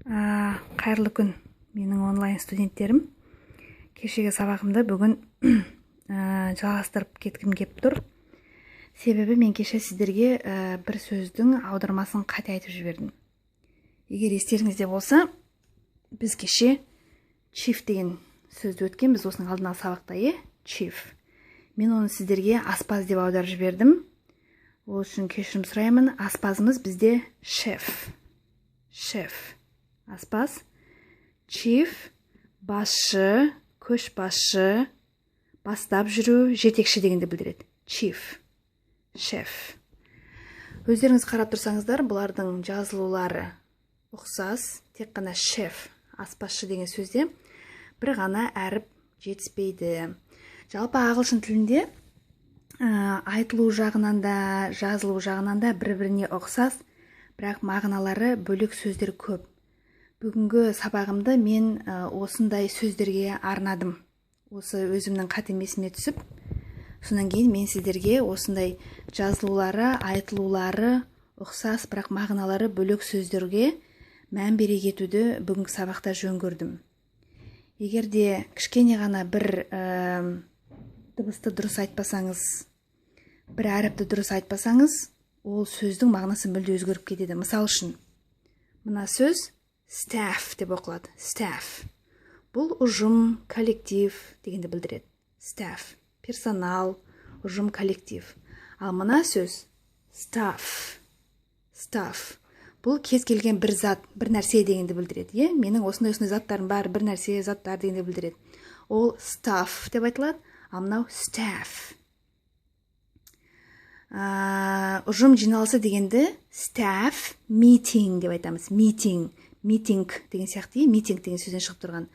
Қайырлы күн, менің онлайн студенттерім. Кешегі сабағымды бүгін жалғастырып кеткім кеп тұр. Себебі мен кеше сіздерге бір сөздің аудармасын қате айтып жібердім. Егер естеріңізде болса, біз кеше chief деген сөзді өткен, біз осының алдына сабақта, chief. Мен оны сіздерге аспаз деп аударып жібердім. Ол үшін кешірім сұраймын. Аспазымыз бізде шеф. Аспаз, chief, басшы, көшбасшы, бастап жүру, жетекші дегенді білдіреді. Chief, шеф. Өздеріңіз қарап тұрсаңыздар, бұлардың жазылулары ұқсас, тек қана шеф, аспазшы деген сөзде бір ғана әріп жетіспейді. Жалпы ағылшын тілінде айтылу жағынан да, жазылу жағынан да бір-біріне ұқсас, бірақ мағыналары бөлек сөздер көп. Бүгінгі сабағымды мен осындай сөздерге арнадым. Осы өзімнің қатемесіме түсіп, сонан кейін мен сіздерге осындай жазылулары, айтылулары ұқсас, бірақ мағыналары бөлек сөздерге мән бере кетуді бүгінгі сабақта жөн көрдім. Егер де кішкене ғана бір дыбысты дұрыс айтпасаңыз, бір әріпті дұрыс айтпасаңыз, ол сөздің мағынасы мүлде өзгеріп кетеді. Мысал үшін, мына сөз staff деп оқылады. Staff. Бұл ұжым, коллектив дегенді білдіреді. Staff. Персонал, ұжым, коллектив. Ал мына сөз staff. Бұл кез келген бір зат, бір нәрсе дегенді білдіреді. Менің осындай заттарым бар, бір нәрсе, заттар дегенді білдіреді. Ол staff деп айтылады, ал мынау staff. Ұжым жиналысы дегенді staff meeting деп айтамыз. Meeting деген сияқты, meeting деген сөзден шығып тұрған.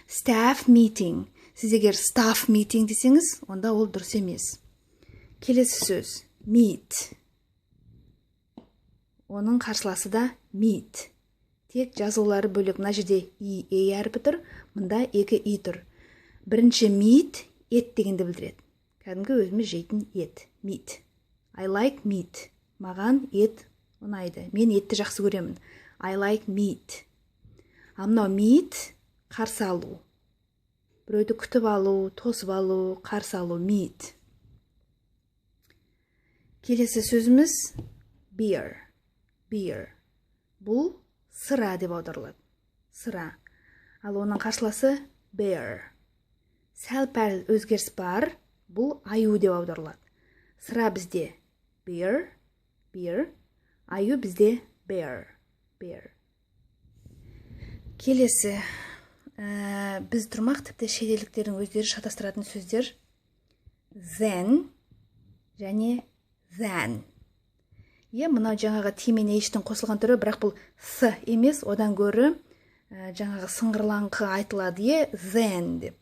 Staff meeting. Сіз егер staff meeting десеңіз, онда ол дұрыс емес. Келесі сөз meet. Оның қарсыласы да meet. Тек жазулары бөлек. Мына жерде e әріпі тұр, мұнда екі i тұр. Бірінші meat, ет дегенді білдіреді. Кәдімгі өзіміз жейтін ет. Meat. I like meat. Маған ет ұнайды. Мен етті жақсы көремін. I like meat. Ал мынау meet, қарсы алу. Біреуді күтіп алу, тосып алу, қарсы алу, meet. Келесі сөзіміз beer. Бұл сыра деп аударылады. Сыра. Ал оның қарсыласы bear. Сәл-пәл өзгеріс бар, бұл аю деп аударылады. Сыра бізде beer, аю бізде bear. Келесі, біз тұрмақ тіпті шетелдіктердің өздері шатастыратын сөздер then және than. Мынау жаңағы T мен H-тің қосылған түрі, бірақ бұл с емес, одан гөрі жаңағы сыңғырлаңқы айтылады, then деп.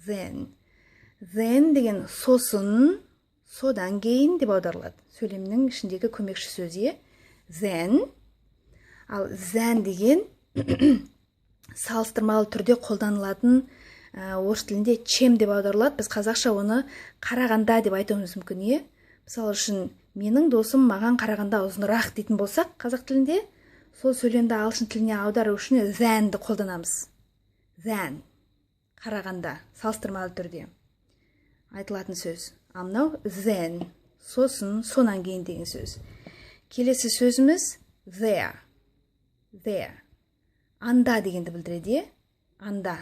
Then деген сосын, содан кейін деп аударылады. Сөйлемнің ішіндегі көмекші сөзі then. Ал than деген салыстырмалы түрде қолданылатын орыс тілінде чем деп аударылады. Біз қазақша оны қарағанда деп айтуымыз мүмкін. Мысалы үшін, менің досым маған қарағанда ұзынырақ дейтін болсақ, қазақ тілінде, сол сөйлемді ағылшын тіліне аудару үшін than'ді қолданамыз. Than, қарағанда, салыстырмалы түрде айтылатын сөз. Ал мынау then, сосын, сонан кейін деген сөз. Келесі сөзіміз there. Анда дегенді білдіреді, анда.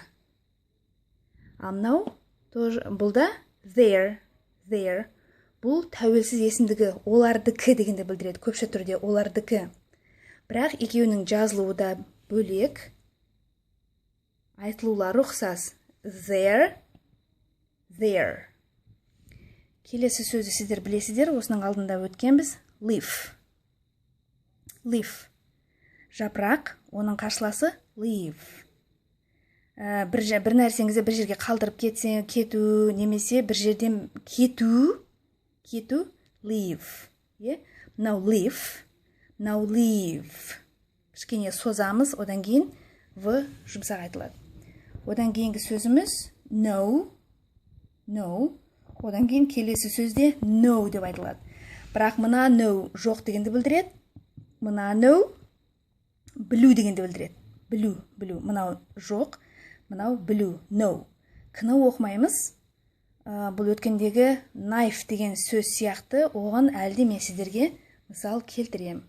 Ал мынау, бұл да there. Бұл тәуелсіз есімдігі, олардікі дегенді білдіреді, көпше түрде олардікі. Бірақ екеуінің жазылуы да бөлек, айтылулары ұқсас. There. Келесі сөзді сіздер білесіздер, осының алдында өткенбіз. Leaf. Жапырақ, оның қарсыласы leave. Бір нәрсеңізді бір жерге қалдырып кету, немесе бір жерден кету, leave. Now leave. Кішкене созамыз, одан кейін в жұмсақ айтылады. Одан кейінгі сөзіміз no. Одан кейін келесі сөзде no деп айтылады. Бірақ мына no жоқ дегенді білдіреді. Мына no білу дегенді білдіреді. білу. Мынау жоқ, мынау білу, know. К-ні оқымаймыз. Бұл өткендегі knife деген сөз сияқты, оған әлде мен сіздерге мысал келтірем.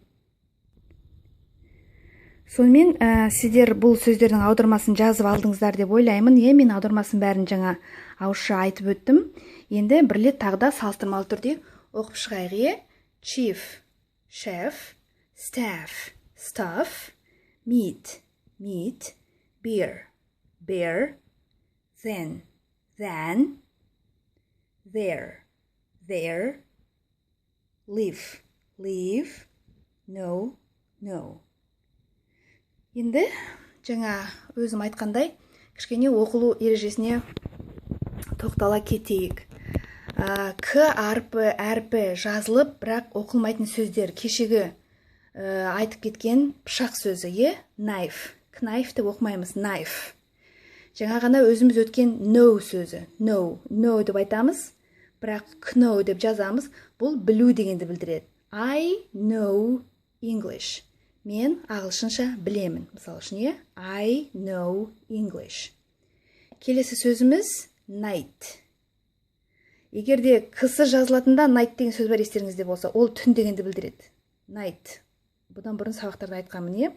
Сонымен сіздер бұл сөздердің аудармасын жазып алдыңыздар деп ойлаймын. Мен аудармасын бәрін жаңа ауызша айтып өттім. Енді бір рет тағы да салыстырмалы түрде оқып шығайық. Chief, chef, staff, stuff, meat, beer, then, there, live, no. Енді жаңа өзім айтқандай, кішкене оқылу ережесіне тоқтала кетейік. К әрпі жазылып, бірақ оқылмайтын сөздер. Кешегі айтып кеткен пышақ сөзі, knife. Knife деп оқымаймыз, knife. Жаңа ғана өзіміз өткен know сөзі. No деп айтамыз, бірақ know деп жазамыз. Бұл білу дегенді білдіреді. I know English. Мен ағылшынша білемін. Мысалы үшін, I know English. Келесі сөзіміз night. Егерде кысы жазылатында night деген сөз бар естеріңізде болса, ол түн дегенді білдіреді. Night. Бұдан бұрын сабақтарда айтқанмын,